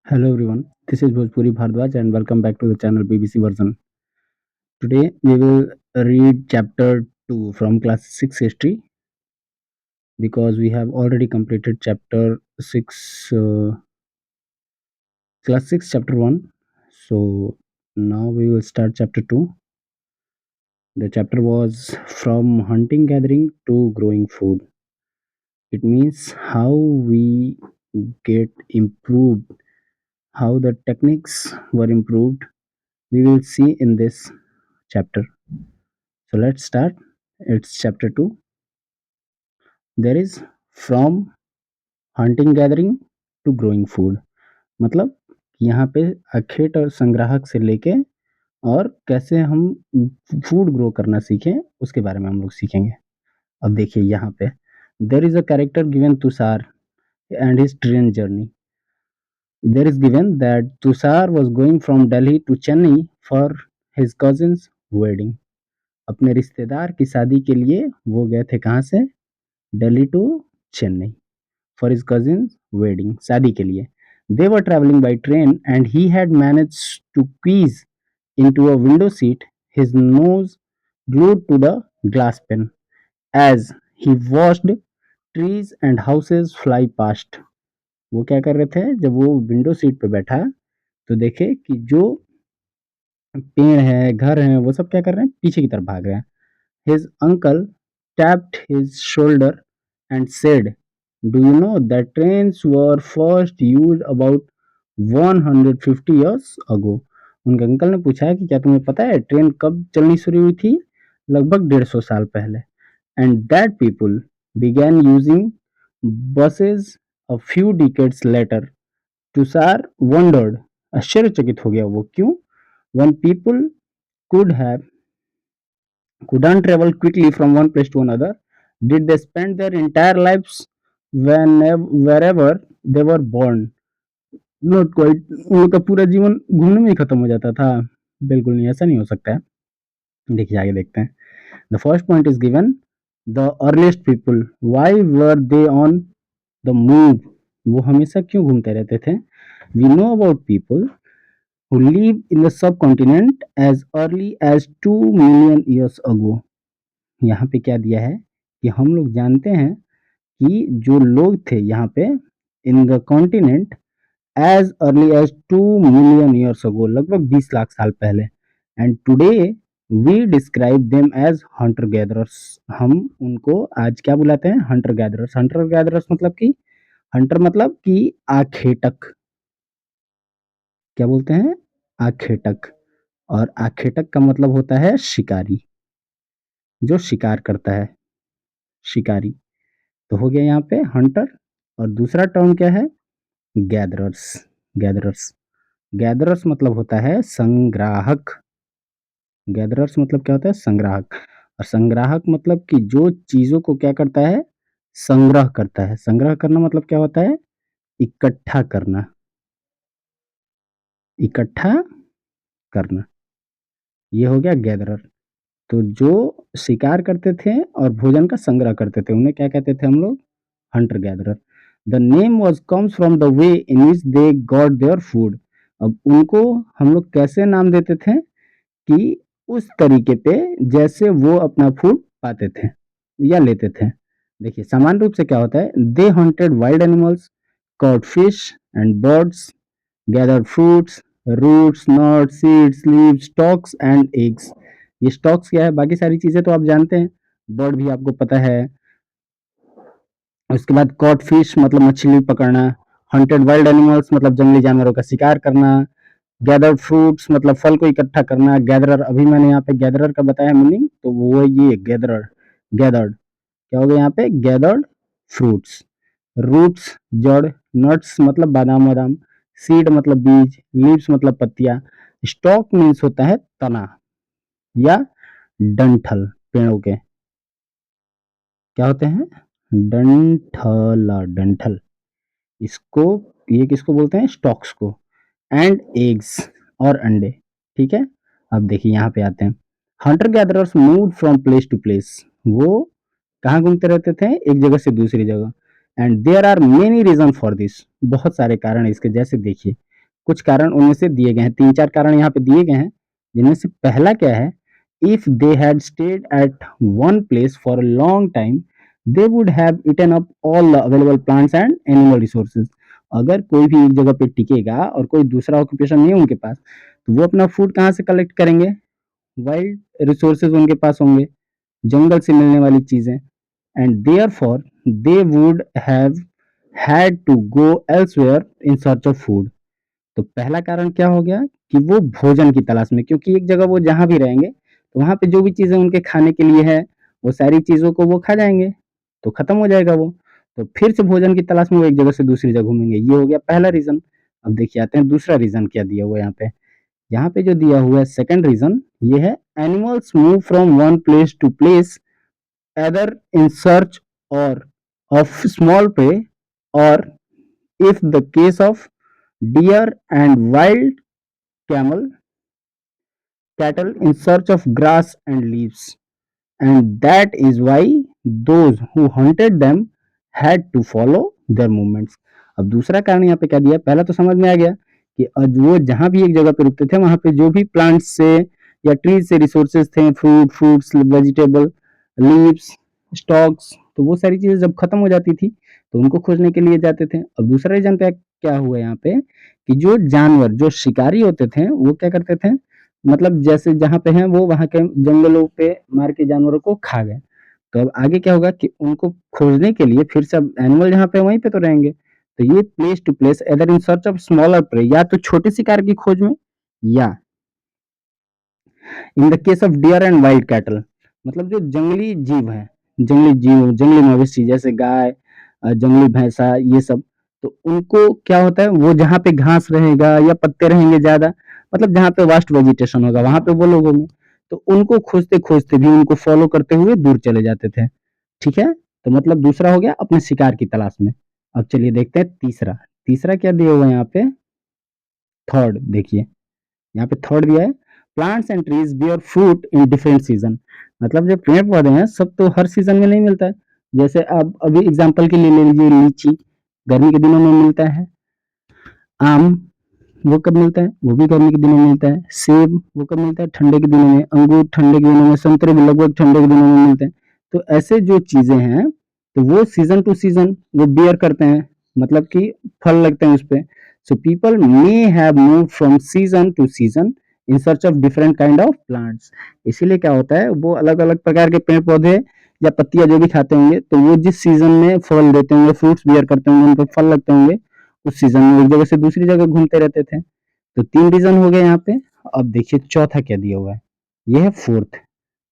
Hello everyone, this is Bhojpuri Bhardwaj and welcome back to the channel BBC version. Today we will read chapter 2 from class 6 history because we have already completed chapter 6 class 6 chapter 1. So now we will start chapter 2. The chapter was from hunting gathering to growing food. It means how we get improved, how the techniques were improved. We will see in this chapter. So let's start. It's chapter 2. There is from hunting gathering to growing food. मतलब यहाँ पे अखेट और संग्राहक से लेके और कैसे हम फूड ग्रो करना सीखें उसके बारे में हम लोग सीखेंगे. अब देखिए यहाँ पे there is a character given Tushar and his train journey. There is given that Tushar was going from Delhi to Chennai for his cousin's wedding. अपने रिश्तेदार की शादी के लिए वो गए थे कहाँ से? Delhi to Chennai for his cousin's wedding, शादी के लिए. They were traveling by train and he had managed to squeeze into a window seat, his nose glued to the glass pane, as he watched trees and houses fly past. वो क्या कर रहे थे? जब वो विंडो सीट पे बैठा तो देखे कि जो पेड़ है, घर है, वो सब क्या कर रहे हैं? पीछे की तरफ भाग रहे हैं. His uncle tapped his shoulder and said, "Do you know that trains were first used about 150 years ago?" उनके अंकल ने पूछा है कि क्या तुम्हें पता है ट्रेन कब चलनी शुरू हुई थी? लगभग 150 साल पहले. And that people began using buses a few decades later. Tushar wondered, आश्चर्यचकित हो गया वो. क्यों? When people could have couldn't travel quickly from one place to another, did they spend their entire lives wherever they were born? Not quite. उनका पूरा जीवन घूमने में ही खत्म हो जाता था. बिल्कुल नहीं, ऐसा नहीं हो सकता है. देखिए आगे देखते हैं. The first point is given the earliest people why were they on the move. वो हमेशा क्यों घूमते रहते थे? We know about people who lived in the subcontinent as early as 2 million years ago. यहाँ पे क्या दिया है कि हम लोग जानते हैं कि जो लोग थे यहाँ पे in the continent as early as 2 million years ago, लगभग 20 लाख साल पहले. And today we describe them as hunter gatherers. हम उनको आज क्या बुलाते हैं? Hunter gatherers. हंटर गैदरर्स मतलब कि हंटर मतलब कि आखेटक. क्या बोलते हैं? आखेटक. और आखेटक का मतलब होता है शिकारी, जो शिकार करता है, शिकारी. तो हो गया यहाँ पे हंटर. और दूसरा टर्म क्या है? गैदरर्स. गैदरर्स. गैदरर्स मतलब होता है संग्राहक. गैदरर्स मतलब क्या होता है? संग्राहक. और संग्राहक मतलब कि जो चीजों को क्या करता है? संग्रह करता है. संग्रह करना मतलब क्या होता है? इकट्ठा करना. इकट्ठा करना. ये हो गया गैदरर. तो जो शिकार करते थे और भोजन का संग्रह करते थे उन्हें क्या कहते थे हम लोग? Hunter gatherer. The name was comes from the way in which they got their food. अब उनको हम लोग कैसे नाम देते थे? कि उस तरीके पे जैसे वो अपना फूड पाते थे या लेते थे. देखिए सामान्य रूप से क्या होता है? They hunted wild animals, caught fish and birds, gathered fruits, roots, nuts, seeds, leaves, stalks and eggs. ये स्टॉक्स क्या है? बाकी सारी चीजें तो आप जानते हैं. बर्ड भी आपको पता है. उसके बाद कॉट फिश मतलब मछली पकड़ना. हंटेड वाइल्ड एनिमल्स मतलब जंगली जानवरों का शिकार करना. गैदर्ड फ्रूट्स मतलब फल को इकट्ठा करना. गैदरर, अभी मैंने यहाँ पे गैदरर का बताया मीनिंग, तो वो ये गैदरर. गैदर्ड क्या हो गया यहाँ पे? Gathered fruits. रूट्स जड़. नट्स मतलब बादाम वादाम. सीड मतलब बीज. लीव्स मतलब पत्तियां. स्टॉक मीन्स होता है तना या डंठल पेड़ों के. क्या होते हैं? डंठल. डंठल. इसको, ये किसको बोलते हैं? स्टॉक्स को. एंड एग्स और अंडे. ठीक है. अब देखिए यहाँ पे आते हैं. Hunter gatherers moved from place to place. वो कहाँ घूमते रहते थे? एक जगह से दूसरी जगह. And there are many reason for this. बहुत सारे कारण है इसके. जैसे देखिए कुछ कारण उनमें से दिए गए हैं, 3-4 कारण यहाँ पे दिए गए हैं, जिनमें से पहला क्या है, if they had stayed at one place for a long time, they would have eaten up all the available plants and animal resources. अगर कोई भी एक जगह पे टिकेगा और कोई दूसरा ऑक्यूपेशन नहीं है उनके पास, तो वो अपना फूड कहाँ से कलेक्ट करेंगे? वाइल्ड रिसोर्सेज उनके पास होंगे, जंगल से मिलने वाली चीजें, and therefore they would have had to go elsewhere in search of food. तो पहला कारण क्या हो गया कि वो भोजन की तलाश में, क्योंकि एक जगह वो जहाँ भी रहेंगे तो वहाँ पे जो भी चीज़ें उनके खाने के लिए है, वो सारी चीज़ों को वो खा जाएँगे, तो खत्म हो जाएगा वो। तो फिर से भोजन की तलाश में वो एक जगह से दूसरी जगह घूमेंगे, ये हो गया पहला रीज़न। अब देखिए आते हैं दूसरा रीज़न क्या दिया हुआ है यहाँ पे। यहाँ पे जो दिया हुआ है सेकंड रीज़न ये है, animals move from one place to place either in search or of small prey, or if the case of deer and wild camel cattle in search of grass and leaves, and that is why those who hunted them had to follow their movements। अब दूसरा कारण यहाँ पे क्या दिया, पहला तो समझ में आ गया कि वो जहाँ भी एक जगह पे रुकते थे वहां पे जो भी प्लांट्स से या ट्रीज से रिसोर्सेज थे, फ्रूट्स, वेजिटेबल, लीव्स, स्टॉक्स, तो वो सारी चीजें जब खत्म हो जाती थी तो उनको खोजने के लिए जाते थे। अब दूसरा रीजन पे क्या हुआ यहाँ पे कि जो जानवर, जो शिकारी होते थे, वो क्या करते थे, मतलब जैसे जहाँ पे हैं वो वहाँ के जंगलों पे मार के जानवरों को खा गए। तो अब आगे क्या होगा कि उनको खोजने के लिए फिर से अब एनिमल जहाँ पे वहीं पे तो रहेंगे। तो ये place to place either in search of smaller prey, या तो छोटे शिकार की खोज में, या in the case of deer and wild cattle, मतलब जो जंगली जीव है, जंगली मवेशी जैसे गाय, जंगली भैंसा, ये सब, तो उनको क्या होता है, वो जहाँ पे घास रहेगा या पत्ते रहेंगे ज्यादा, मतलब जहाँ पे वास्ट वेजिटेशन होगा वहां पे वो लोग होंगे, तो उनको खोजते खोजते भी उनको फॉलो करते हुए दूर चले जाते थे। ठीक है, तो मतलब दूसरा हो गया अपने शिकार की तलाश में। अब चलिए देखते हैं तीसरा। तीसरा क्या दिया हुआ है यहाँ पे, थर्ड देखिए, यहाँ पे थर्ड दिया है, plants and trees bear fruit in different season. मतलब जो पेड़ पौधे हैं सब तो हर सीजन में नहीं मिलता है। जैसे अब अभी एग्जांपल के लिए ले लीजिए, लीची गर्मी के दिनों में मिलता है, आम वो कब मिलता है, वो भी गर्मी के दिनों में मिलता है, सेब वो कब मिलता है, ठंडे के दिनों में, अंगूर ठंडे के दिनों में, संतरे भी लगभग ठंडे के दिनों में मिलते हैं। तो ऐसे जो चीजें हैं तो वो सीजन टू सीजन वो बियर करते हैं, मतलब कि फल लगते हैं उस पे। So people may have move from season two season in search of different kind of plants. इसीलिए क्या होता है, वो अलग अलग प्रकार के पेड़ पौधे या पत्तियां जो भी खाते होंगे, तो वो जिस सीजन में फल देते होंगे, फ्रूट्स बियर करते होंगे, उन पर फल लगते होंगे, उस सीजन में एक जगह से दूसरी जगह घूमते रहते थे। तो 3 रीज़न हो गए यहाँ पे। अब देखिए चौथा क्या दिया हुआ है। ये है फोर्थ,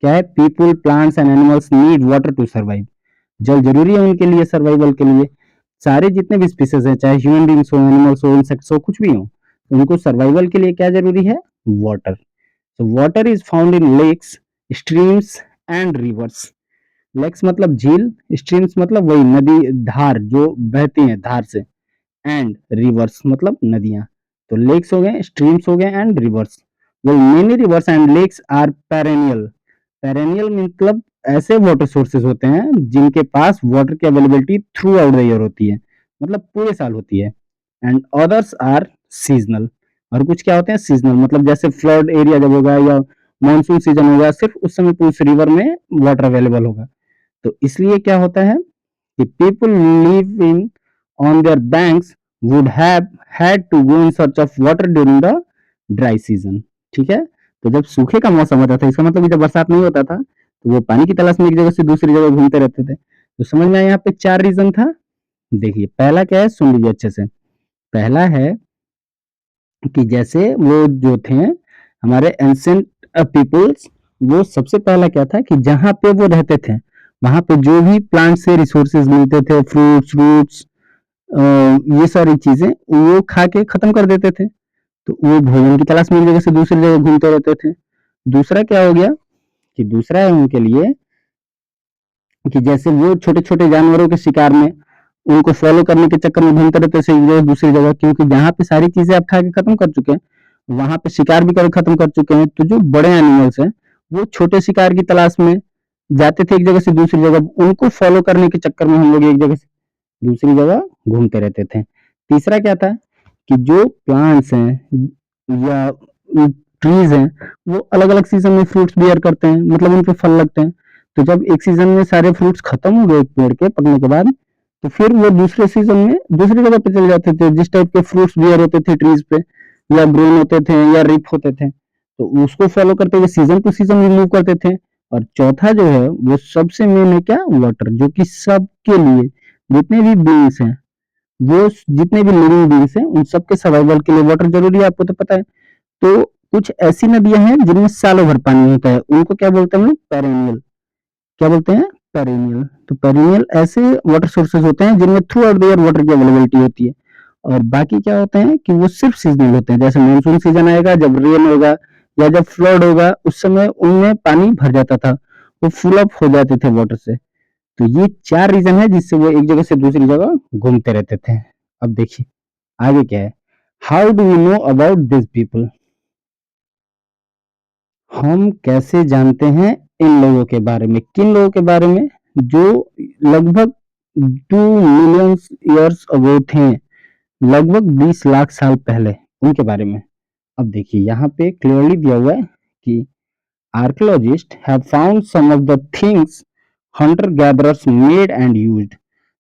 क्या है, people, plants and animals need water to survive. जल जरूरी है उनके लिए, सर्वाइवल के लिए। सारे जितने भी स्पीसीज हैं, चाहे ह्यूमन बींग्स हो, एनिमल्स हो, इंसेक्ट्स हो, कुछ भी हो, तो उनको सर्वाइवल के लिए क्या जरूरी है, water. So water is found in lakes, streams and rivers। Lakes मतलब झील, स्ट्रीम्स मतलब वही नदी, धार जो बहती हैं धार से, एंड रिवर्स मतलब नदियां। तो लेक्स हो गए, स्ट्रीम्स हो गए and rivers. Well many rivers and lakes are perennial. Perennial मतलब ऐसे वाटर सोर्सेज होते हैं जिनके पास वाटर की availability throughout the year होती है, मतलब पूरे साल होती है। And others are seasonal. और कुछ क्या होते हैं, सीजनल मतलब जैसे फ्लड एरिया जब होगा या मानसून सीजन होगा, सिर्फ उस समय पे उस रिवर में वाटर अवेलेबल होगा। तो इसलिए क्या होता है कि people living on their banks would have had to go in search of water during the dry season। ठीक है, तो जब सूखे का मौसम होता था, इसका मतलब कि जब बरसात नहीं होता था तो वो पानी की तलाश में एक जगह से दूसरी जगह घूमते रहते थे। तो समझ में आया, यहाँ पे 4 रीजन था। देखिए पहला क्या है, सुन लीजिए अच्छे से। पहला है कि जैसे वो जो थे हमारे एंशिएंट पीपल्स, वो सबसे पहला क्या था कि जहाँ पे वो रहते थे वहां पे जो भी प्लांट से रिसोर्सेज मिलते थे, फ्रूट्स रूट्स, ये सारी चीजें वो खा के खत्म कर देते थे। तो वो भोजन की तलाश में एक जगह से दूसरी जगह घूमते रहते थे। दूसरा क्या हो गया कि दूसरा है उनके लिए कि जैसे वो छोटे छोटे जानवरों के शिकार में उनको फॉलो करने के चक्कर में घूमते रहते थे एक जगह दूसरी जगह, क्योंकि जहाँ पे सारी चीजें आप खा के खत्म कर चुके हैं वहां पे शिकार भी कर खत्म कर चुके हैं। तो जो बड़े एनिमल्स हैं वो छोटे शिकार की तलाश में जाते थे एक जगह से दूसरी जगह, उनको फॉलो करने के चक्कर में हम लोग एक जगह से दूसरी जगह घूमते रहते थे। तीसरा क्या था कि जो प्लांट्स हैं या ट्रीज हैं वो अलग अलग सीजन में फ्रूट्स बियर करते हैं, मतलब उन पे फल लगते हैं। तो जब एक सीजन में सारे फ्रूट्स खत्म हो गए एक पेड़ के पकने के बाद, तो फिर वो दूसरे सीजन में दूसरी जगह पे चले जाते थे जिस टाइप के फ्रूट्स बियर होते थे ट्रीज पे, या ग्रोन होते थे या रिप होते थे, तो उसको फॉलो करते हुए सीजन टू सीजन भी मूव करते थे। और चौथा जो है वो सबसे मेन है क्या, वाटर, जो कि सबके लिए, जितने भी बींग्स हैं, वो जितने भी लिविंग बींग्स हैं उन सबके सर्वाइवल के लिए वाटर जरूरी है, आपको तो पता है। तो कुछ ऐसी नदियां हैं जिनमें सालों भर पानी होता है, उनको क्या बोलते हैं हम लोग, पेरेनियल। क्या बोलते हैं, पेरेनियल। तो पेरेनियल ऐसे वाटर सोर्सेज होते हैं जिनमें through out the year water की अवेलेबिलिटी होती है। और बाकी क्या होते हैं कि वो सिर्फ सीजनल होते हैं, जैसे मानसून सीजन आएगा जब रेन होगा या जब फ्लड होगा उस समय उनमें पानी भर जाता था, वो फुल अप हो जाते थे वाटर से। तो ये 4 रीज़न है जिससे वो एक जगह से दूसरी जगह घूमते रहते थे। अब देखिए आगे क्या है, how do we know about this people. हम कैसे जानते हैं इन लोगों के बारे में, किन लोगों के बारे में, जो लगभग 2 मिलियन ईयर्स अगो थे, लगभग 20 लाख साल पहले, उनके बारे में। अब देखिए यहाँ पे क्लियरली दिया हुआ है कि archaeologists have found some of the things hunter gatherers made and used।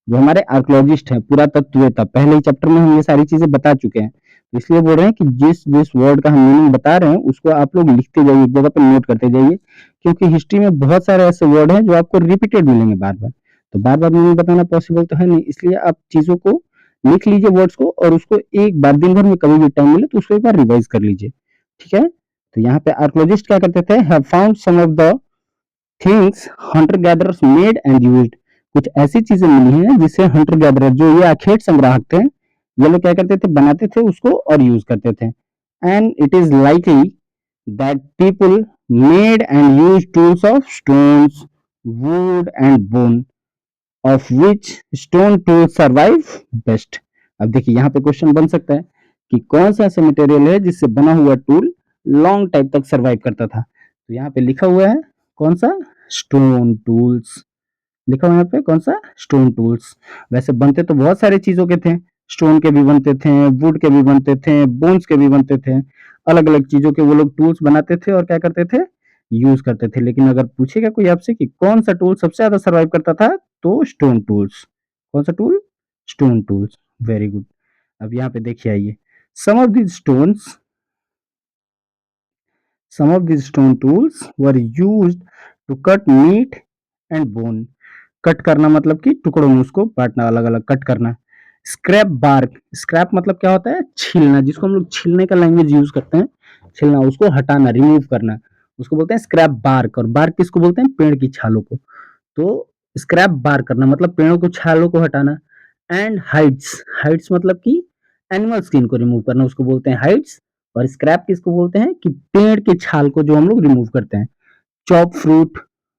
जो हमारे आर्कोलॉजिस्ट हैं, पुरातत्ववेत्ता, पहले ही चैप्टर में हम ये सारी चीजें बता चुके हैं, इसलिए बोल रहे हैं कि जिस जिस वर्ड का हम मीनिंग बता रहे हैं उसको आप लोग लिखते जाइए, एक जगह पर नोट करते जाइए, क्योंकि हिस्ट्री में बहुत सारे ऐसे वर्ड हैं जो आपको रिपीटेड मिलेंगे बार बार। तो बार बार मीनिंग बताना पॉसिबल तो है नहीं, इसलिए आप चीजों को लिख लीजिए वर्ड्स को, और उसको एक बार दिन भर में कभी भी टाइम मिले तो उसको एक बार रिवाइज कर लीजिए, ठीक है। तो यहाँ पे आर्कोलॉजिस्ट क्या करते थे, have found some of the things hunter gatherers made and used. कुछ ऐसी चीजें मिली हैं जिससे हंटर गैदरर, जो ये आखेट संग्राहक थे, ये लोग क्या करते थे, बनाते थे उसको और यूज करते थे। And it is likely that people made and use tools of stones, would and bone, of which stone tool survive best. अब देखिए यहाँ पे क्वेश्चन बन सकता है कि कौन सा ऐसा मटेरियल है जिससे बना हुआ टूल लॉन्ग टाइम तक सर्वाइव करता था। तो यहाँ पे लिखा हुआ है कौन सा, स्टोन टूल्स। लिखा हुआ है यहाँ पे कौन सा, स्टोन टूल्स। वैसे बनते तो बहुत सारे चीजों के थे, स्टोन के भी बनते थे, वुड के भी बनते थे, बोन्स के भी बनते थे, अलग अलग चीजों के वो लोग टूल्स बनाते थे और क्या करते थे, यूज करते थे। लेकिन अगर पूछेगा कोई आपसे कि कौन सा टूल सबसे ज्यादा सर्वाइव करता था, तो स्टोन टूल्स। कौन सा tool, stone tools. Very good. अब यहाँ पे देखिए आइए, सम of these stones some of these stone tools were used to cut meat and bone। Cut करना मतलब कि टुकड़ों में उसको बांटना, अलग अलग कट करना। स्क्रैप बार्क, स्क्रैप मतलब क्या होता है, छीलना, जिसको हम लोग छीलने का लैंग्वेज यूज करते हैं, छीलना, उसको हटाना, रिमूव करना, उसको बोलते हैं स्क्रैप बार्क। और बार्क किसको बोलते हैं, पेड़ की छालों को। तो स्क्रैप बार करना मतलब पेड़ों को, छालों को हटाना। एंड हाइड्स, हाइड्स मतलब कि एनिमल स्किन को रिमूव करना, उसको बोलते हैं हाइड्स। और स्क्रैप किसको बोलते हैं, कि पेड़ के छाल को जो हम लोग रिमूव करते हैं। चॉप फ्रूट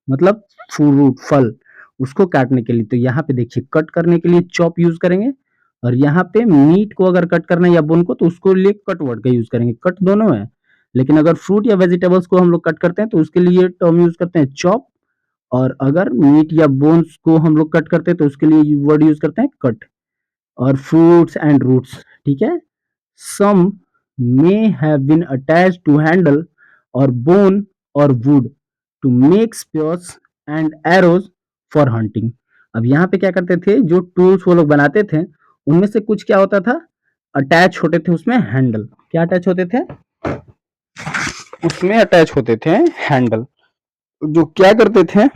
मतलब फ्रूट, फल, उसको काटने के लिए, तो यहाँ पे देखिए कट करने के लिए चॉप यूज करेंगे, और यहाँ पे मीट को अगर कट करना है या बोन को, तो उसको लिए कट वर्ड का यूज करेंगे। कट दोनों है, लेकिन अगर फ्रूट या वेजिटेबल्स को हम लोग कट करते हैं तो उसके लिए टर्म यूज करते हैं चॉप। और अगर मीट या बोन्स को हम लोग कट करते हैं तो उसके लिए वर्ड यूज करते हैं कट। और फ्रूट्स एंड रूट्स, ठीक है। Some may have been attached to handle or bone or wood to make spears and arrows for hunting. अब यहाँ पे क्या करते थे, जो टूल्स वो लोग बनाते थे उनमें से कुछ क्या होता था, अटैच होते थे उसमें हैंडल। क्या अटैच होते थे, उसमें अटैच होते थे हैंडल, जो क्या करते थे,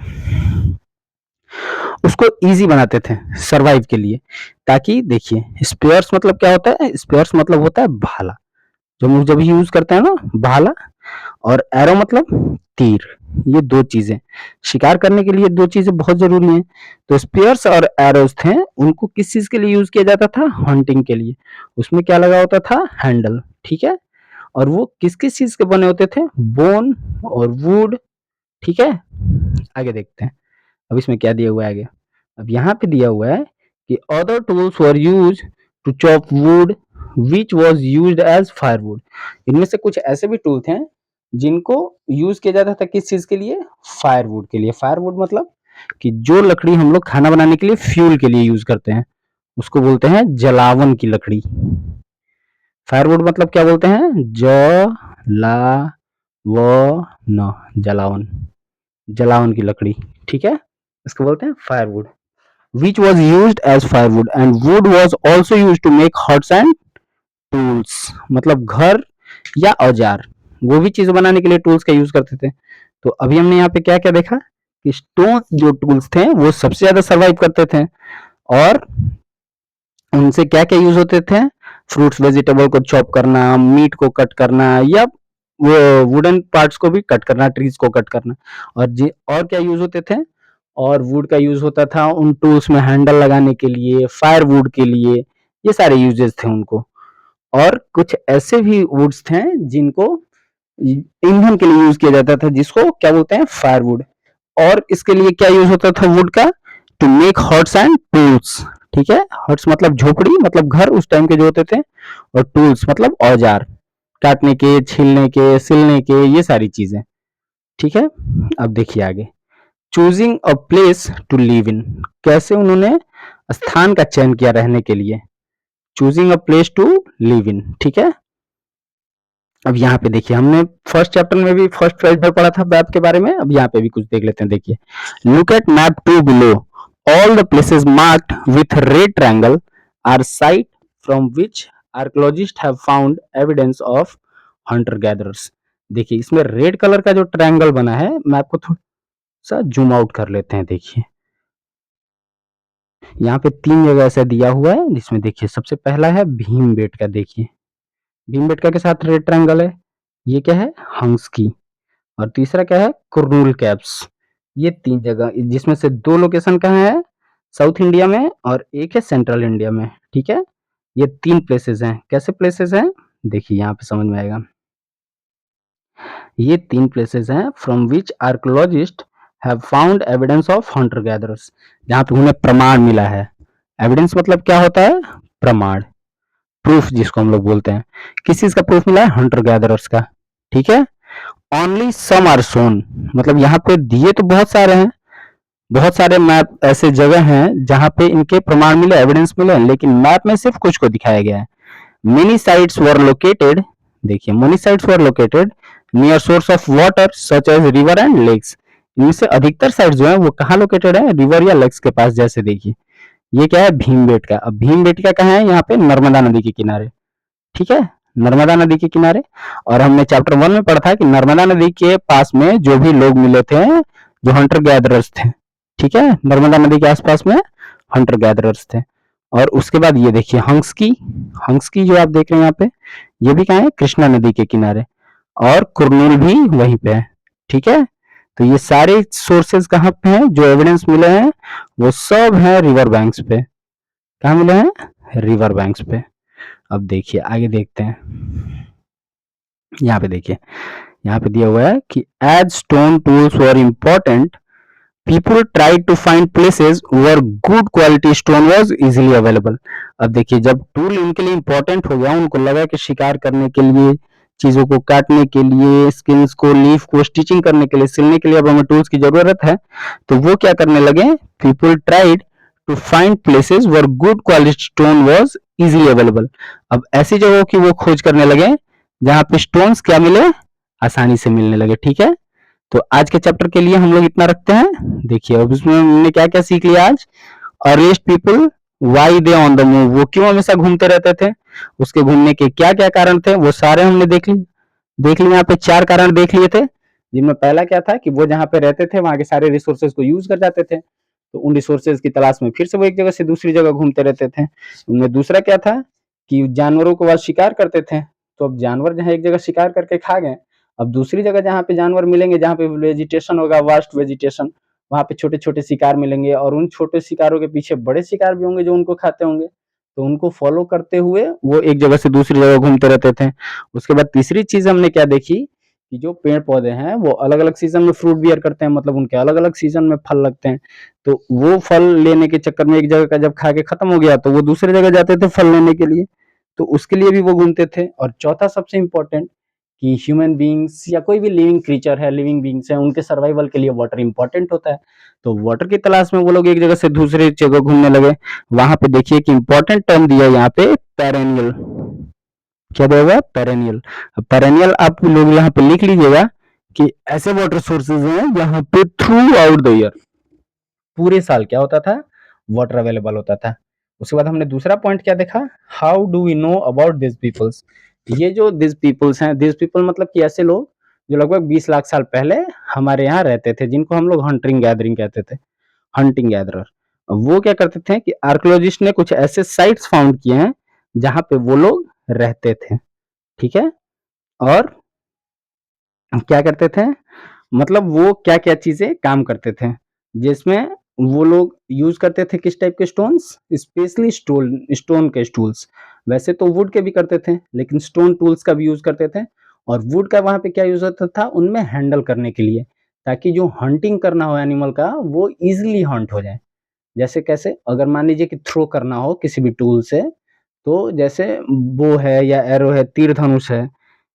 उसको इजी बनाते थे सरवाइव के लिए। ताकि देखिए स्पेयर्स मतलब क्या होता है, स्पेयर्स मतलब होता है भाला, जो हम लोग जब यूज करते हैं ना, भाला। और एरो मतलब तीर। ये दो चीजें शिकार करने के लिए, दो चीजें बहुत जरूरी हैं। तो स्पेयर्स और एरोज थे, उनको किस चीज के लिए यूज किया जाता था, हंटिंग के लिए। उसमें क्या लगा होता था, हैंडल, ठीक है। और वो किस किस चीज के बने होते थे, बोन और वुड, ठीक है। आगे देखते हैं अब इसमें क्या दिया हुआ है आगे। अब यहाँ पे दिया हुआ है कि other tools were use to chop wood which was use as firewood. इनमें से कुछ ऐसे भी टूल थे जिनको यूज किया जाता था किस चीज के लिए, फायरवुड के लिए। फायरवुड मतलब कि जो लकड़ी हम लोग खाना बनाने के लिए फ्यूल के लिए यूज करते हैं, उसको बोलते हैं जलावन की लकड़ी। फायरवुड मतलब क्या बोलते हैं? न जलावन, जलावन की लकड़ी, ठीक है, इसको बोलते हैं firewood. Which was use as firewood and wood was also use to make huts and tools, मतलब घर या औजार, वो भी चीज बनाने के लिए टूल्स का यूज करते थे। तो अभी हमने यहाँ पे क्या क्या देखा कि स्टोन जो टूल्स थे वो सबसे ज्यादा सर्वाइव करते थे, और उनसे क्या क्या यूज होते थे? फ्रूट्स वेजिटेबल को चॉप करना, मीट को कट करना, या वो वुडन पार्ट्स को भी कट करना, ट्रीज को कट करना। और क्या यूज होते थे? और वुड का यूज होता था उन टूल्स में हैंडल लगाने के लिए, फायर वुड के लिए, ये सारे यूजेस थे उनको। और कुछ ऐसे भी वुड्स थे जिनको ईंधन के लिए यूज किया जाता था, जिसको क्या बोलते हैं? फायरवुड। और इसके लिए क्या यूज होता था वुड का? To make huts and tools, ठीक है, हट्स मतलब झोपड़ी, मतलब घर उस टाइम के जो होते थे, और टूल्स मतलब औजार, काटने के, छीलने के, सिलने के, ये सारी चीजें, ठीक है। अब देखिए आगे, choosing a place to live in, कैसे उन्होंने स्थान का चयन किया रहने के लिए, choosing a place to live in, ठीक है। अब यहाँ पे देखिए, हमने फर्स्ट चैप्टर में भी फर्स्ट पेज पर पढ़ा था मैप के बारे में, अब यहाँ पे भी कुछ देख लेते हैं। देखिए, look at map 2 below, all the places marked with red triangle are site from which archaeologist have found evidence of hunter gatherers. देखिए, इसमें रेड कलर का जो ट्रायंगल बना है, मैं आपको थोड़ा सा जूम आउट कर लेते हैं। देखिए, यहाँ पे 3 जगह ऐसा दिया हुआ है, जिसमें देखिए सबसे पहला है भीमबेटका। देखिए, भीमबेटका के साथ रेड ट्रायंगल है, ये क्या है? हंस की। और तीसरा क्या है? कुर्नूल कैप्स। ये 3 जगह, जिसमें से 2 लोकेशन कहाँ है? साउथ इंडिया में, और एक है सेंट्रल इंडिया में, ठीक है। ये 3 प्लेसेस हैं। कैसे प्लेसेस हैं? देखिए, यहाँ पे समझ में आएगा। ये 3 प्लेसेस हैं from which archaeologist have found evidence of hunter gatherers, जहाँ पे उन्हें प्रमाण मिला है। एविडेंस मतलब क्या होता है? प्रमाण, प्रूफ जिसको हम लोग बोलते हैं। किस चीज का प्रूफ मिला है? हंटर गैदरर्स का, ठीक है। ओनली सम आर शोन, मतलब यहाँ पे दिए तो बहुत सारे हैं, बहुत सारे मैप ऐसे जगह हैं जहां पे इनके प्रमाण मिले, एविडेंस मिले, लेकिन मैप में सिर्फ कुछ को दिखाया गया है। मेनी साइट्स वर लोकेटेड, देखिए, many sites were located near source of water such as river and lakes. इनमें से अधिकतर साइट्स जो है वो कहाँ लोकेटेड है? रिवर या लेक्स के पास। जैसे देखिए, ये क्या है? भीमबेटका। अब भीमबेटका कहाँ है? यहाँ पे नर्मदा नदी के किनारे, ठीक है, नर्मदा नदी के किनारे। और हमने चैप्टर 1 में पढ़ा था कि नर्मदा नदी के पास में जो भी लोग मिले थे, जो हंटर गैदरर्स थे, ठीक है, नर्मदा नदी के आसपास में हंटर गैदरर्स थे। और उसके बाद ये देखिए, हंस की जो आप देख रहे हैं यहाँ पे, ये भी कहाँ है? कृष्णा नदी के किनारे। और कुरनूल भी वहीं पे है, ठीक है। तो ये सारे सोर्सेज कहाँ पे हैं? जो एविडेंस मिले हैं वो सब है रिवर बैंक्स पे। कहाँ मिले हैं? रिवर बैंक्स पे। अब देखिए आगे देखते हैं। यहाँ पे देखिए, यहाँ पे दिया हुआ है कि as stone tools were important, people try to find places where good quality stone was easily available. अब देखिए, जब टूल इनके लिए इंपॉर्टेंट हो गया, उनको लगा कि शिकार करने के लिए, चीजों को काटने के लिए, स्किन्स को, लीफ को स्टिचिंग करने के लिए, सिलने के लिए अब हमें टूल्स की जरूरत है, तो वो क्या करने लगे? People tried to find places where good quality stone was easily available. अब ऐसी जगहों की वो खोज करने लगे जहां पे स्टोन्स क्या मिले? आसानी से मिलने लगे, ठीक है। तो आज के चैप्टर के लिए हम लोग इतना रखते हैं। देखिए, अब इसमें हमने क्या क्या सीख लिया आज। Arrest people, why they on the move, वो क्यों हमेशा घूमते रहते थे, उसके घूमने के क्या क्या कारण थे, वो सारे हमने देख लिए यहाँ पे 4 कारण देख लिए थे, जिनमें पहला क्या था कि वो जहाँ पे रहते थे वहां के सारे रिसोर्सेज को यूज कर जाते थे, तो उन रिसोर्सेज की तलाश में फिर से वो एक जगह से दूसरी जगह घूमते रहते थे। उनमें दूसरा क्या था कि जानवरों को वह शिकार करते थे, तो अब जानवर जहाँ एक जगह शिकार करके खा गए, अब दूसरी जगह जहाँ पे जानवर मिलेंगे, जहाँ पे वेजिटेशन होगा, वास्ट वेजिटेशन, वहां पे छोटे छोटे शिकार मिलेंगे, और उन छोटे शिकारों के पीछे बड़े शिकार भी होंगे जो उनको खाते होंगे, तो उनको फॉलो करते हुए वो एक जगह से दूसरी जगह घूमते रहते थे। उसके बाद तीसरी चीज हमने क्या देखी कि जो पेड़ पौधे हैं वो अलग अलग सीजन में फ्रूट बियर करते हैं, मतलब उनके अलग अलग सीजन में फल लगते हैं, तो वो फल लेने के चक्कर में एक जगह का जब खा के खत्म हो गया तो वो दूसरी जगह जाते थे फल लेने के लिए, तो उसके लिए भी वो घूमते थे। और चौथा सबसे इंपॉर्टेंट कि ह्यूमन बींग्स या कोई भी लिविंग क्रीचर है, लिविंग बींग्स है, उनके सर्वाइवल के लिए वाटर इंपॉर्टेंट होता है, तो वाटर की तलाश में वो लोग एक जगह से दूसरी जगह घूमने लगे। वहां पे देखिए कि इंपॉर्टेंट टर्म दिया यहाँ पे पेरेनियल, क्या दिया हुआ है? पेरेनियल। पेरेनियल आप लोग यहाँ पे लिख लीजिएगा कि ऐसे वाटर सोर्सेज हैं जहाँ पे थ्रू आउट द ईयर, पूरे साल क्या होता था? वाटर अवेलेबल होता था। उसके बाद हमने दूसरा पॉइंट क्या देखा? How do we know about this peoples? ये जो दिस पीपल्स हैं, दिस पीपल मतलब कि ऐसे लोग जो लगभग 20 लाख साल पहले हमारे यहाँ रहते थे, जिनको हम लोग हंटिंग गैदरिंग कहते थे, हंटिंग गैदरर। वो क्या करते थे कि आर्कियोलॉजिस्ट ने कुछ ऐसे साइट्स फाउंड किए हैं जहां पे वो लोग रहते थे, ठीक है? और क्या करते थे, मतलब वो क्या क्या चीजें काम करते थे, जिसमें वो लोग यूज करते थे किस टाइप के स्टोन्स? स्पेशली स्टोन, स्टोन के टूल्स। वैसे तो वुड के भी करते थे, लेकिन स्टोन टूल्स का भी यूज करते थे। और वुड का वहां पे क्या यूज होता था? उनमें हैंडल करने के लिए, ताकि जो हंटिंग करना हो एनिमल का वो इजिली हंट हो जाए। जैसे कैसे? अगर मान लीजिए कि थ्रो करना हो किसी भी टूल से, तो जैसे बो है या एरो है, तीर धनुष है,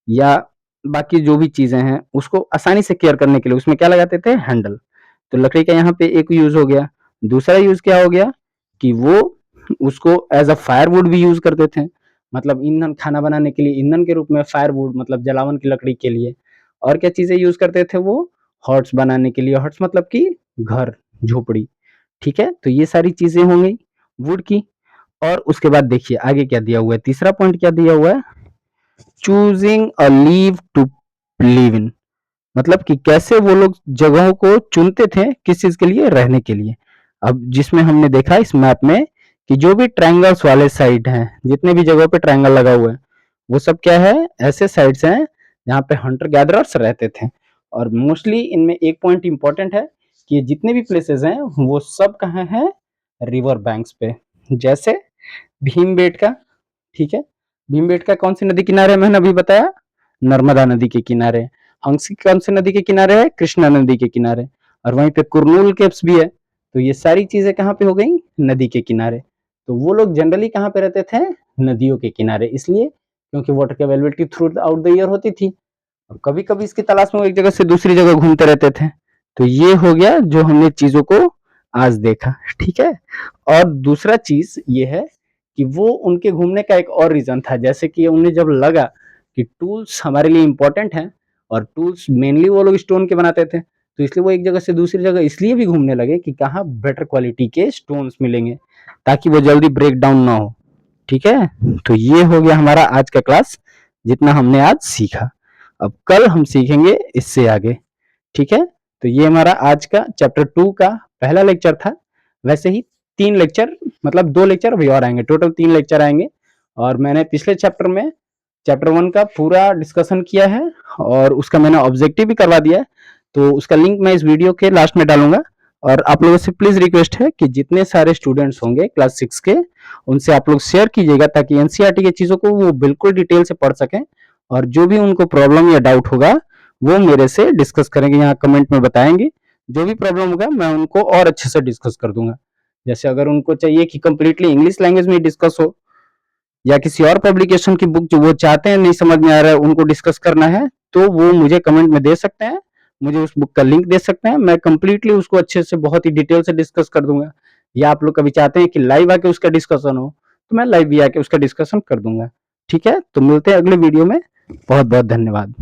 या बाकी जो भी चीजें हैं, उसको आसानी से केयर करने के लिए उसमें क्या लगाते थे? हैंडल। तो लकड़ी का यहाँ पे एक यूज हो गया। दूसरा यूज क्या हो गया कि वो उसको एज अ फायरवुड भी यूज करते थे, मतलब ईंधन, खाना बनाने के लिए ईंधन के रूप में फायरवुड, मतलब जलावन की लकड़ी के लिए। और क्या चीजें यूज करते थे वो? हॉट्स बनाने के लिए। हॉट्स मतलब कि घर, झोपड़ी, ठीक है? तो ये सारी चीजें हो गई वुड की। और उसके बाद देखिए आगे क्या दिया हुआ है, तीसरा पॉइंट क्या दिया हुआ है? Choosing a leave to live in, मतलब कि कैसे वो लोग जगहों को चुनते थे, किस चीज के लिए? रहने के लिए। अब जिसमें हमने देखा इस मैप में कि जो भी ट्रायंगल्स वाले साइड हैं, जितने भी जगहों पे ट्रायंगल लगा हुआ है, वो सब क्या है? ऐसे साइड्स हैं जहाँ पे हंटर गैदरर्स रहते थे। और मोस्टली इनमें एक पॉइंट इंपॉर्टेंट है कि ये जितने भी प्लेसेस हैं वो सब कहाँ हैं? रिवर बैंक्स पे। जैसे भीमबेटका, ठीक है? भीमबेटका कौन सी नदी किनारे है? मैंने अभी बताया, नर्मदा नदी के किनारे। हंसी कौन सी नदी के किनारे है? कृष्णा नदी के किनारे। और वहीं पे कुरनूल केव्स भी है। तो ये सारी चीजें कहाँ पे हो गई? नदी के किनारे। तो वो लोग जनरली कहाँ पे रहते थे? नदियों के किनारे, इसलिए क्योंकि वाटर की availability throughout the year होती थी। और कभी कभी इसकी तलाश में वो एक जगह से दूसरी जगह घूमते रहते थे। तो ये हो गया जो हमने चीजों को आज देखा, ठीक है? और दूसरा चीज ये है कि वो उनके घूमने का एक और रीजन था, जैसे कि उन्हें जब लगा कि टूल्स हमारे लिए इंपॉर्टेंट हैं, और टूल्स मेनली वो लोग स्टोन के बनाते थे, तो इसलिए वो एक जगह से दूसरी जगह इसलिए भी घूमने लगे कि कहाँ बेटर क्वालिटी के स्टोन्स मिलेंगे, ताकि वो जल्दी ब्रेक डाउन ना हो, ठीक है? तो ये हो गया हमारा आज का क्लास, जितना हमने आज सीखा। अब कल हम सीखेंगे इससे आगे, ठीक है? तो ये हमारा आज का चैप्टर 2 का पहला लेक्चर था। वैसे ही 3 लेक्चर, मतलब 2 लेक्चर अभी और आएंगे, टोटल 3 लेक्चर आएंगे। और मैंने पिछले चैप्टर में चैप्टर 1 का पूरा डिस्कशन किया है, और उसका मैंने ऑब्जेक्टिव भी करवा दिया है। तो उसका लिंक मैं इस वीडियो के लास्ट में डालूंगा। और आप लोगों से प्लीज रिक्वेस्ट है कि जितने सारे स्टूडेंट्स होंगे क्लास 6 के, उनसे आप लोग शेयर कीजिएगा, ताकि एनसीईआरटी की चीजों को वो बिल्कुल डिटेल से पढ़ सकें। और जो भी उनको प्रॉब्लम या डाउट होगा वो मेरे से डिस्कस करेंगे, यहाँ कमेंट में बताएंगे। जो भी प्रॉब्लम होगा मैं उनको और अच्छे से डिस्कस कर दूंगा। जैसे अगर उनको चाहिए कि कंप्लीटली इंग्लिश लैंग्वेज में डिस्कस हो, या किसी और पब्लिकेशन की बुक जो वो चाहते हैं, नहीं समझ में आ रहा है, उनको डिस्कस करना है, तो वो मुझे कमेंट में दे सकते हैं, मुझे उस बुक का लिंक दे सकते हैं, मैं कंप्लीटली उसको अच्छे से बहुत ही डिटेल से डिस्कस कर दूंगा। या आप लोग कभी चाहते हैं कि लाइव आके उसका डिस्कशन हो, तो मैं लाइव भी आके उसका डिस्कशन कर दूंगा, ठीक है? तो मिलते हैं अगले वीडियो में। बहुत बहुत धन्यवाद।